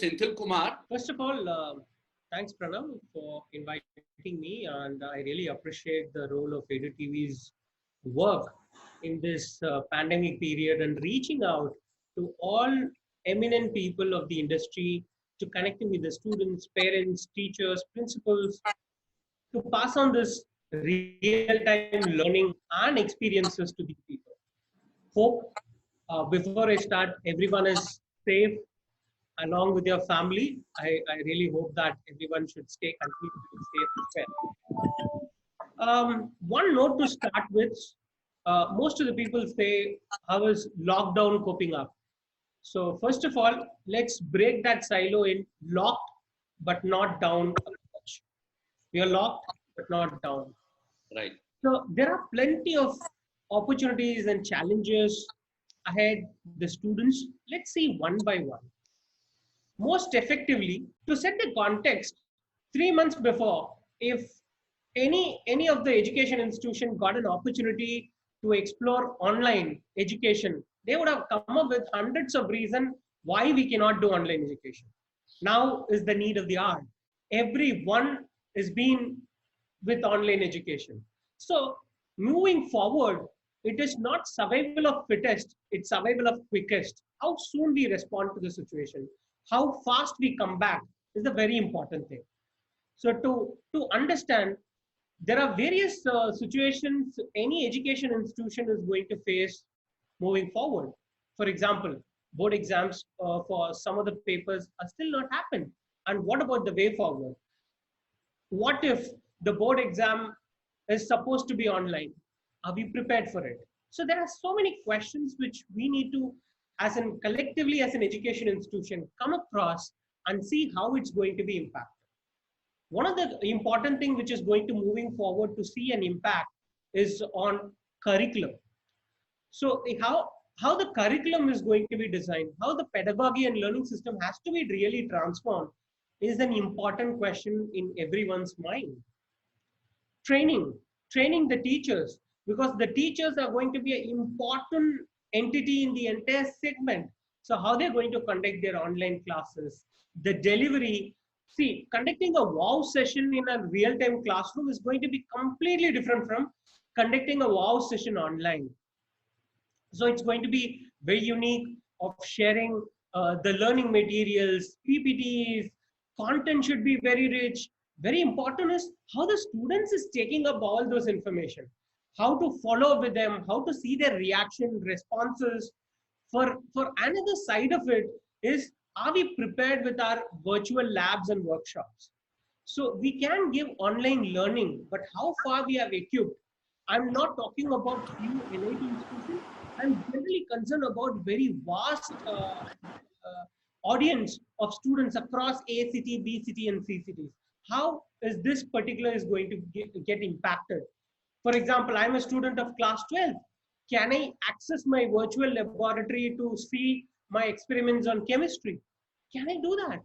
Senthil Kumar. First of all, thanks Pranav for inviting me, and I really appreciate the role of EduTV's work in this pandemic period and reaching out to all eminent people of the industry to connecting with the students, parents, teachers, principals to pass on this real-time learning and experiences to these people. Hope before I start, everyone is safe along with your family. I really hope that everyone should stay continue to be safe as well. One note to start with, most of the people say, how is lockdown coping up? So first of all, let's break that silo in locked but not down approach. We are locked but not down. Right. So there are plenty of opportunities and challenges ahead the students. Let's see one by one. Most effectively, to set the context, 3 months before, if any of the education institution got an opportunity to explore online education, they would have come up with hundreds of reasons why we cannot do online education. Now is the need of the hour. Everyone is being with online education. So moving forward, it is not survival of fittest, it's survival of quickest. How soon we respond to the situation, how fast we come back is the very important thing. So to understand, there are various situations any education institution is going to face moving forward. For example, board exams for some of the papers are still not happened. And what about the way forward? What if the board exam is supposed to be online? Are we prepared for it? So there are so many questions which we need to, as an collectively as an education institution, come across and see how it's going to be impacted. One of the important thing which is going to moving forward to see an impact is on curriculum. So how the curriculum is going to be designed, how the pedagogy and learning system has to be really transformed is an important question in everyone's mind. Training the teachers, because the teachers are going to be an important entity in the entire segment. So how they're going to conduct their online classes, the delivery. See, conducting a wow session in a real-time classroom is going to be completely different from conducting a wow session online. So it's going to be very unique of sharing the learning materials, PPTs, content should be very rich. Very important is how the students is taking up all those information, how to follow with them, how to see their reaction, responses. For another side of it is, are we prepared with our virtual labs and workshops? So we can give online learning, but how far we have equipped? I'm not talking about few NIT institutions. I'm generally concerned about very vast audience of students across A city, B city, and C cities. How is this particular is going to get impacted? For example, I'm a student of class 12. Can I access my virtual laboratory to see my experiments on chemistry? Can I do that?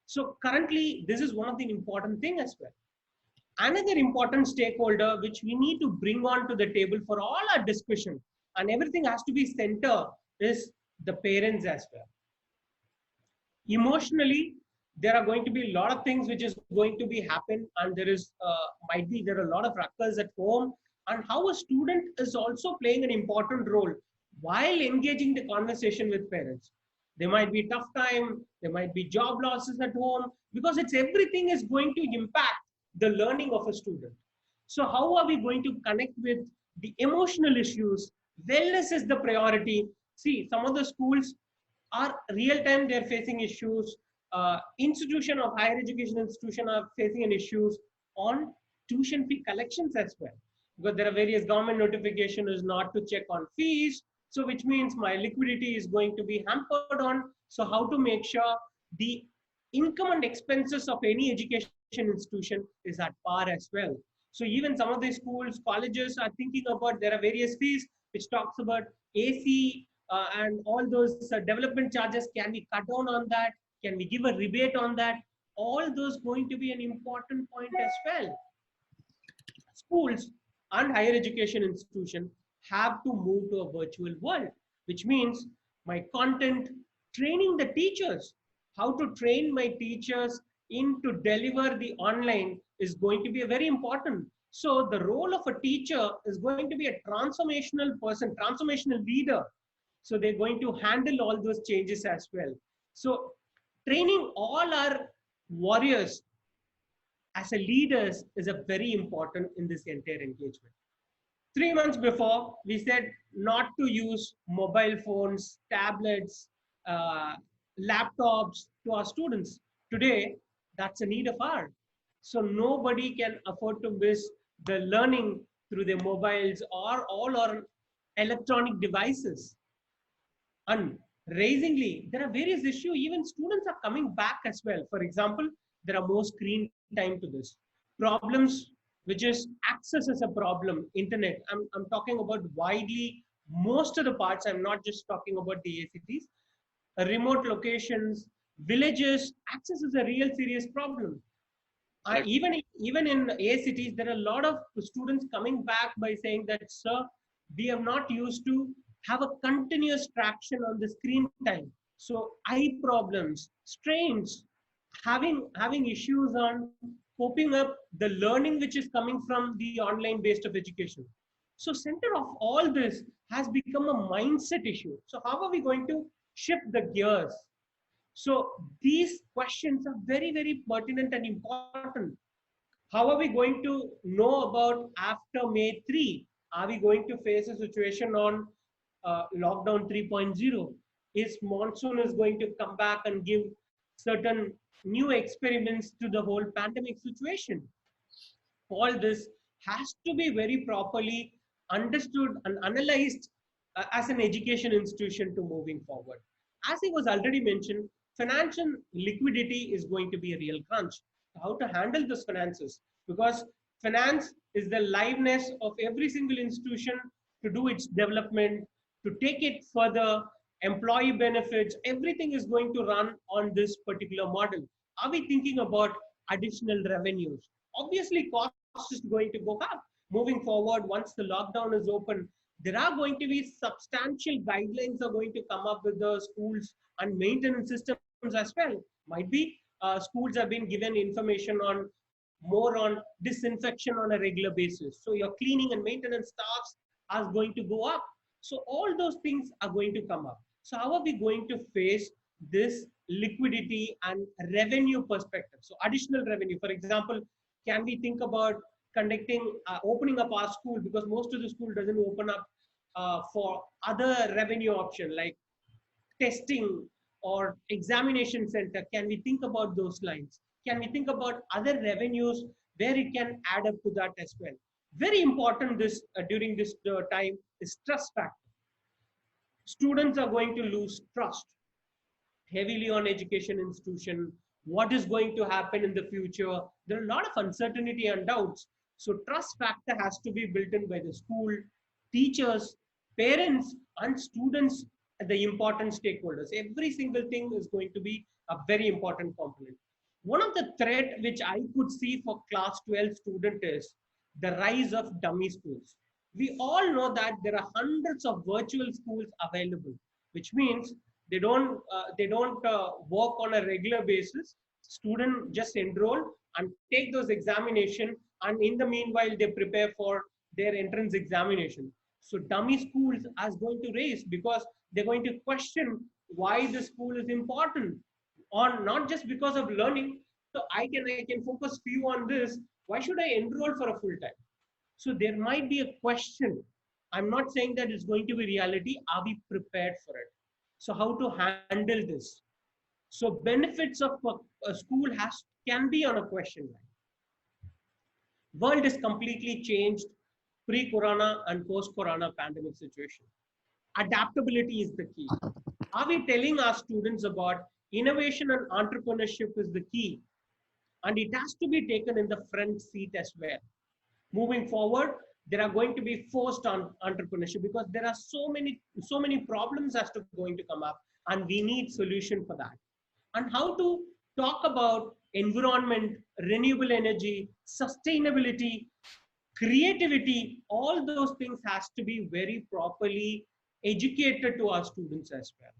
So currently, this is one of the important thing as well. Another important stakeholder which we need to bring on to the table for all our discussion and everything has to be center is the parents as well. Emotionally, there are going to be a lot of things which is going to be happen, and there is there are a lot of ruckus at home, and how a student is also playing an important role while engaging the conversation with parents. There might be tough time, there might be job losses at home, because it's everything is going to impact the learning of a student. So how are we going to connect with the emotional issues? Wellness is the priority. See, some of the schools are real time, they're facing issues. Institution of higher education institution are facing an issues on tuition fee collections as well, because there are various government notification is not to check on fees. So which means my liquidity is going to be hampered on. So how to make sure the income and expenses of any education institution is at par as well. So even some of the schools, colleges are thinking about, there are various fees which talks about AC and all those development charges. Can we cut down on that? Can we give a rebate on that? All those going to be an important point as well. Schools and higher education institution have to move to a virtual world, which means my content, training the teachers. how to train my teachers in to deliver the online is going to be a very important. So the role of a teacher is going to be a transformational person, transformational leader. So they're going to handle all those changes as well. So training all our warriors as a leaders is a very important in this entire engagement. 3 months before, we said not to use mobile phones, tablets, uh, laptops to our students. Today, that's a need of ours. So nobody can afford to miss the learning through their mobiles or all our electronic devices. And raisingly, there are various issues. Even students are coming back as well. For example, there are more screen time to this. Problems, which is access is a problem. Internet. I'm talking about widely most of the parts. I'm not just talking about the ACTs. Remote locations, villages, access is a real serious problem. Even in ACTs, there are a lot of students coming back by saying that, sir, we have not used to have a continuous traction on the screen time. So eye problems, strains, having issues on coping up the learning which is coming from the online based of education. So center of all this has become a mindset issue. So how are we going to shift the gears? So these questions are very, very pertinent and important. How are we going to know about after May 3? Are we going to face a situation on lockdown 3.0? Is monsoon is going to come back and give certain new experiments to the whole pandemic situation? All this has to be very properly understood and analyzed as an education institution to moving forward. As it was already mentioned, financial liquidity is going to be a real crunch. How to handle those finances? Because finance is the liveness of every single institution to do its development, to take it further, employee benefits, everything is going to run on this particular model. Are we thinking about additional revenues? Obviously, cost is going to go up. Moving forward, once the lockdown is open, there are going to be substantial guidelines are going to come up with the schools and maintenance systems as well. Might be schools have been given information on more on disinfection on a regular basis. So your cleaning and maintenance staffs are going to go up. So all those things are going to come up. So how are we going to face this liquidity and revenue perspective? So additional revenue, for example, can we think about conducting, opening up our school, because most of the school doesn't open up for other revenue option like testing or examination center? Can we think about those lines? Can we think about other revenues where it can add up to that as well? Very important this during this time is trust factor. Students are going to lose trust heavily on education institution. What is going to happen in the future? There are a lot of uncertainty and doubts. So trust factor has to be built in by the school, teachers, parents, and students, the important stakeholders. Every single thing is going to be a very important component. One of the threat which I could see for class 12 student is the rise of dummy schools. We all know that there are hundreds of virtual schools available, which means they don't work on a regular basis. Student just enroll and take those examination, and in the meanwhile they prepare for their entrance examination. So dummy schools are going to raise because they're going to question why the school is important, or not just because of learning. So I can focus few on this. Why should I enroll for a full time? So there might be a question. I'm not saying that it's going to be reality. Are we prepared for it? So how to handle this? So benefits of a school can be on a question line. World is completely changed pre-corona and post-corona pandemic situation. Adaptability is the key. Are we telling our students about innovation and entrepreneurship is the key? And it has to be taken in the front seat as well. Moving forward, there are going to be forced on entrepreneurship because there are so many problems as to going to come up, and we need solution for that. And how to talk about environment, renewable energy, sustainability, creativity, all those things has to be very properly educated to our students as well.